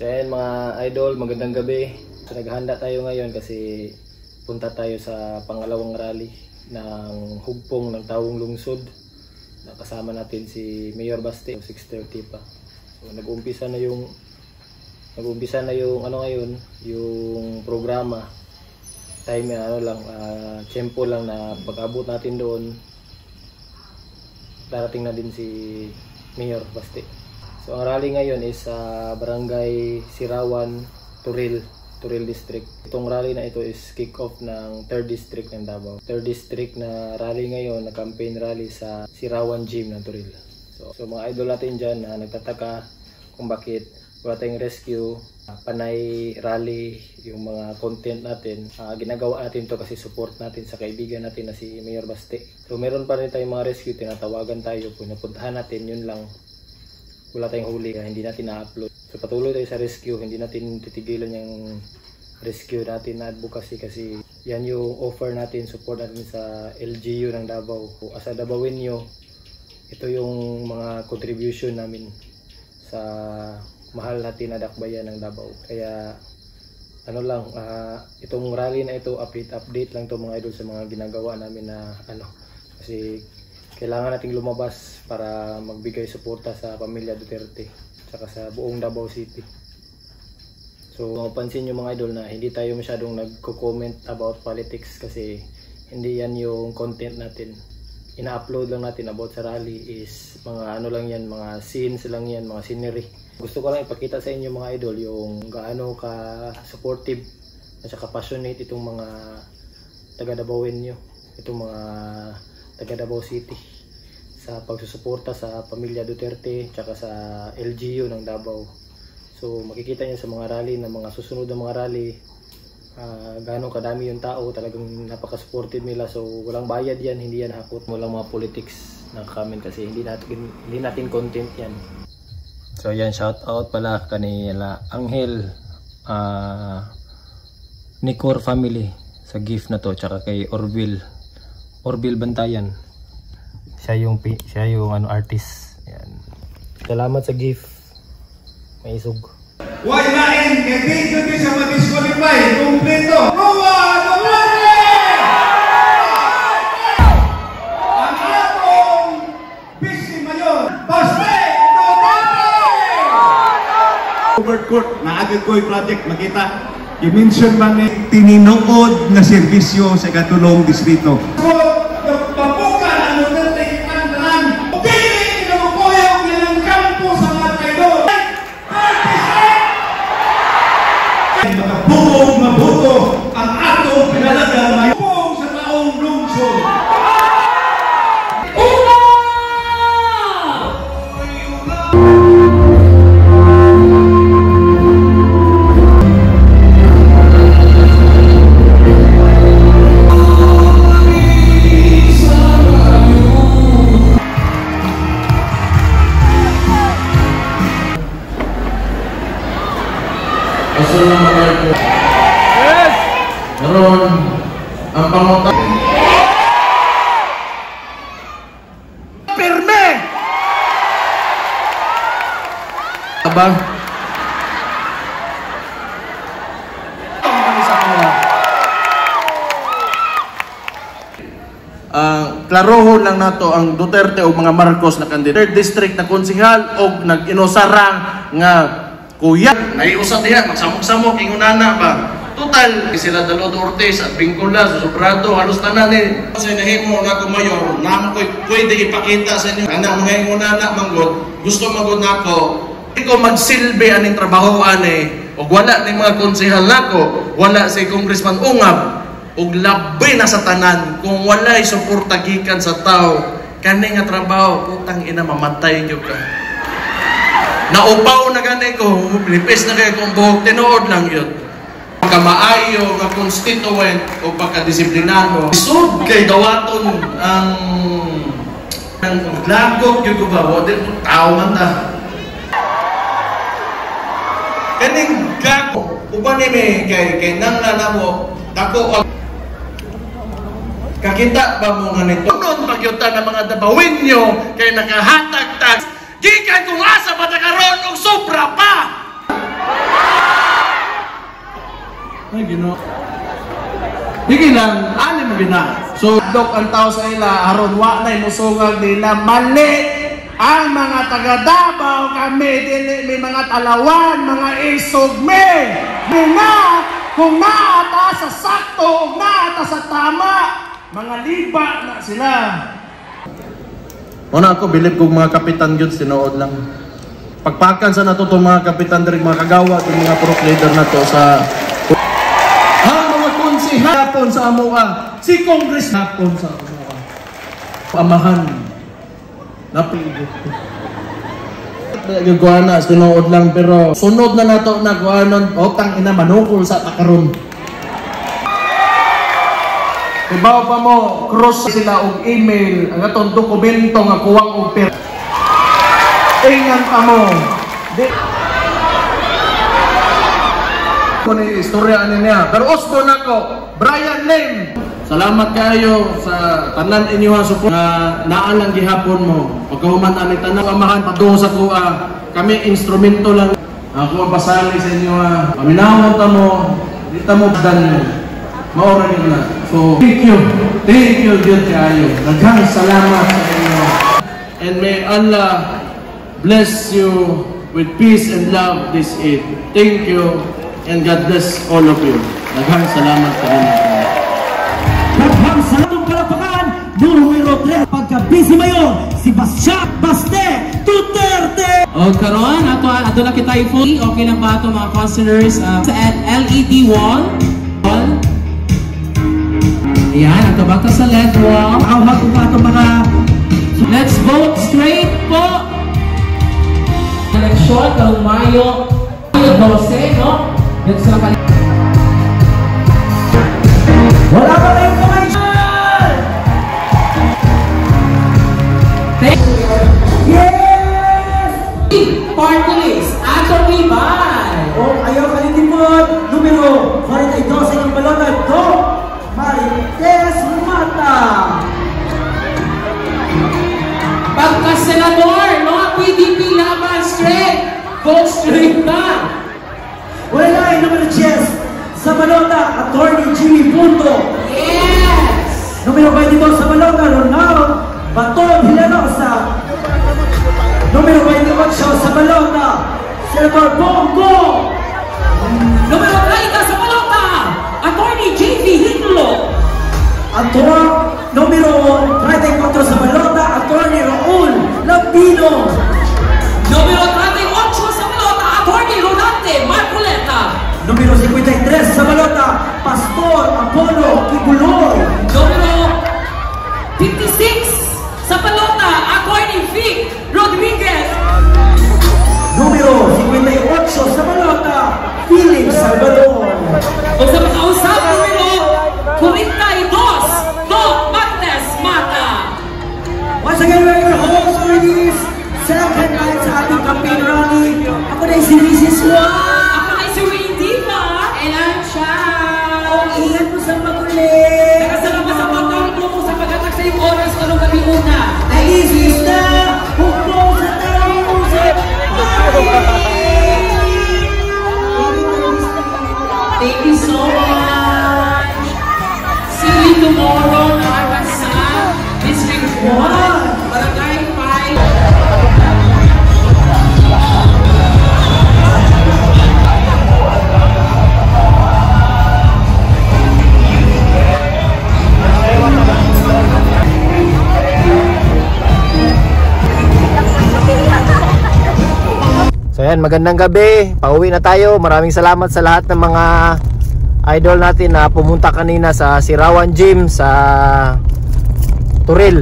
So ayan mga idol, magandang gabi. Naghahanda tayo ngayon kasi punta tayo sa pangalawang rally ng hugpong ng Tawong Lungsod. Nakasama natin si Mayor Baste, 6:30 pa. So nag-uumpisa na yung ano ngayon, yung programa. Time tempo lang na pag-abot natin doon. Darating na din si Mayor Baste. So ang rally ngayon is sa Barangay Sirawan, Turil District. Itong rally na ito is kick-off ng 3rd District ng Davao. 3rd District na rally ngayon, na campaign rally sa Sirawan Gym ng Turil. So mga idol natin dyan na nagtataka kung bakit wala tayong rescue, panay rally, yung mga content natin. Ginagawa natin to kasi support natin sa kaibigan natin na si Mayor Baste. So meron pa rin tayong mga rescue, tinatawagan tayo, punapuntahan natin, yun lang. Wala tayong huli, hindi natin na-upload. So patuloy tayo sa rescue, hindi natin titigilan yung rescue natin na advocacy kasi yan yung offer natin, support natin sa LGU ng Davao. As a Davaoenyo, ito yung mga contribution namin sa mahal natin na dakbayan ng Davao. Kaya itong rally na ito, update lang to mga idol sa mga ginagawa namin na kasi kailangan nating lumabas para magbigay suporta sa pamilya Duterte tsaka sa buong Davao City. So mapansin nyo mga idol na hindi tayo masyadong nagko-comment about politics kasi hindi yan yung content natin. Ina-upload lang natin about sa rally is mga mga scenes lang yan, mga scenery. Gusto ko lang ipakita sa inyo mga idol yung gaano ka supportive at saka passionate itong mga taga Davaoenyo, itong mga taga Davao City sa pagsusuporta sa pamilya Duterte tsaka sa LGU ng Davao. So makikita niyo sa mga rally, na mga susunod na mga rally, gaano kadami yung tao, talagang napaka-supportive nila. So walang bayad yan, hindi yan hakot, walang mga politics na comment kasi hindi natin content yan. So yan, shout out pala kanila Angel Nicor family sa gift na to, tsaka kay Orville Bantayan. Siya yung artist. Yan. Salamat sa gift. May isog. Why lain kay video di sa ma-disqualify kompleto. Roa Duterte! Ang atong Vice Mayor Baste Duterte! Over court na agad ko yung project makita. I-mention man ni tininuod na serbisyo sa katulong distrito. Mabuto ang atong pinalagang mayong sa Taong Lungsod. Assalamualaikum. Naroon ang pangutan. Pirme! Abang. Klarohon lang nato ang Duterte o mga Marcos na kandidato. 3rd District na konsehal o nag-inosarang nga kuya. Naiusap diha, magsamok-samok, ingunana ba? Total, sila Dalodo Ortiz at Bingcola, Sobrado, halos tanan eh. Sa inahimo na kumayor, naman ko pwede ipakita sa inyo. Anak mga ingunana, manggod, gusto manggod na ako. Hindi ko magsilbi aning trabahoan eh. O wala ni mga konsehal nako, wala si Congressman Ungab. O labi na sa tanan, kung wala'y suporta gikan sa tao, kani nga trabaho, putang ina, mamatay nyo ka. Naupaw na gani ko, nipis na kayo kung buhok, tinood lang yun. Pagkamaayo, nga constituent, o pagkadisiplinado, isod kay dawaton ang lagok yung gubawa, dito tao man ta. Kaning gago, uban ni kay nang nanamo, dako kakita ba mo nga nito? Noon pagyutan ng mga Davaoenyo kay nakahatag tax. Gikan kung asa ba nakaroon og sobra pa! Ay, Ginoo. Sige lang, alim mo gina. So, dok ang tao sa ila, aron wa na imusungag nila, mali ang mga taga Davao kami, dili may mga talawan, mga isog, may kung naata sa sakto, naata sa tama, mga liba na sila. Una ako, bilib kong mga kapitan yun, sinuod lang. Pagpakan sa nato itong mga kapitan, mga kagawa, itong mga pro leader na to sa... Hapon sa amuha, si Congress hapon sa amuha. Amahan. Napili. Gagwana, sinuod lang pero sunod na nato na guanon, otang ina manukol sa takaron. Ibaw pa mo, cross sila og email, ang atong dokumento nga kuwang og per. Ingan pa mo. Kung istorya niya. Pero usbo na ko, Brian Lim. Salamat kayo sa tanan inyo ang support na naalang gihapon mo. Pagkahuman ani tanan amahan padung sa kuha. Kami instrumento lang. Ako pasali sa inyo paminawon ta mo, dita mo dan maura nila. So thank you Dios kayo. Daghang salamat sa inyo. And may Allah bless you with peace and love this Eid. Thank you. And God bless all of you. Daghang salamat sa inyo. Daghang salamat palapakan numero 3 pagka-busy mayor si Bastian Baste Duterte. O karon ato lang kita i-phone. Okay lang ba ito mga councilors sa LED wall? Ayan, ato ba ito sa LED wall? Awag ko ba ito mga... Let's vote straight po. Eleksyon karong Mayo 12, no? Dito sa wala pa tayong commission! Yes! Party list, ato Bibay! O ayaw kalitipod, numero 42 ng balota, Go! Marites Mata! Pagka-senador, no? PDP laban straight! Vote straight na! Wala yung numero 10 sa balota, Attorney Jimmy Punto. Yes! Numero 22 sa balota, Ronald Baton Hilarosa. Numero 28 sa balota, Senator Bongo. Numero 30 sa balota, Attorney JV Hitlo. Numero 34 sa balota, Attorney Raul Lapino. Numero 38 sa balota, Attorney Rodante Marcoleta. Numero 53 sa balota, Pastor Apollo Kibuloy. Numero 56 sa balota, Attorney Vic Rodriguez. Numero 58 sa balota, Philip Salvador. O sa pag-ausap, numero 42, Doc Martes Mata. Once again, we're your host for this second night sa ating campaign rally. Ako na si Mrs. Juan. Ako ay si Wendy pa. And I'm Shao. O, ingat mo sa magulit. Nakasalamat sa pagkaklo mo sa pagkatak sa iyong oras ka nung gabi una. Naisis na, hukbo sa taong usap. Thank you so much. See you tomorrow na sa District 1, Barangay 5. So yan, magandang gabi. Pauwi na tayo. Maraming salamat sa lahat ng mga idol natin na pumunta kanina sa Sirawan Gym sa Turil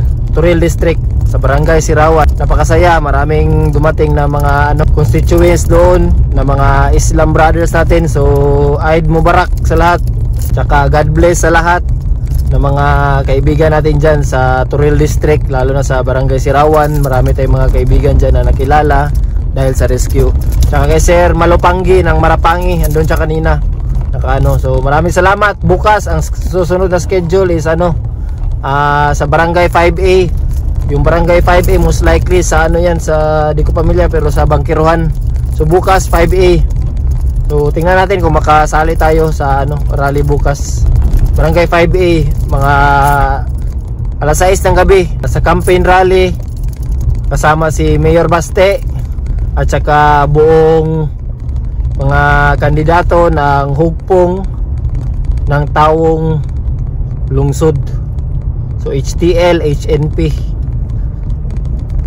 District sa Barangay Sirawan. Napakasaya. Maraming dumating na mga constituents doon, na mga Islam brothers natin. So Eid Mubarak sa lahat. Tsaka God bless sa lahat ng mga kaibigan natin dyan sa Turil District, lalo na sa Barangay Sirawan. Marami tayong mga kaibigan dyan na nakilala dahil sa rescue. Tsaka kay Sir Malupanggi ng Marapangi, andun siya kanina. So maraming salamat. Bukas ang susunod na schedule is sa Barangay 5A. Yung Barangay 5A most likely sa yan, sa di ko pamilya pero sa Bangkiruhan. So bukas 5A. So tingnan natin kung makasali tayo sa rally bukas. Barangay 5A, mga alas 6 ng gabi sa campaign rally kasama si Mayor Baste at saka buong mga kandidato ng hugpong ng taong lungsod. So HTL, HNP.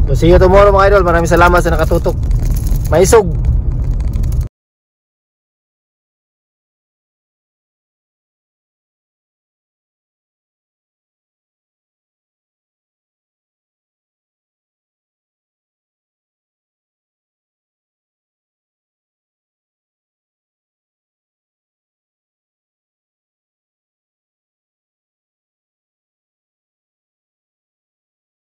So see you tomorrow mga idol. Maraming salamat sa nakatutok. Maisog.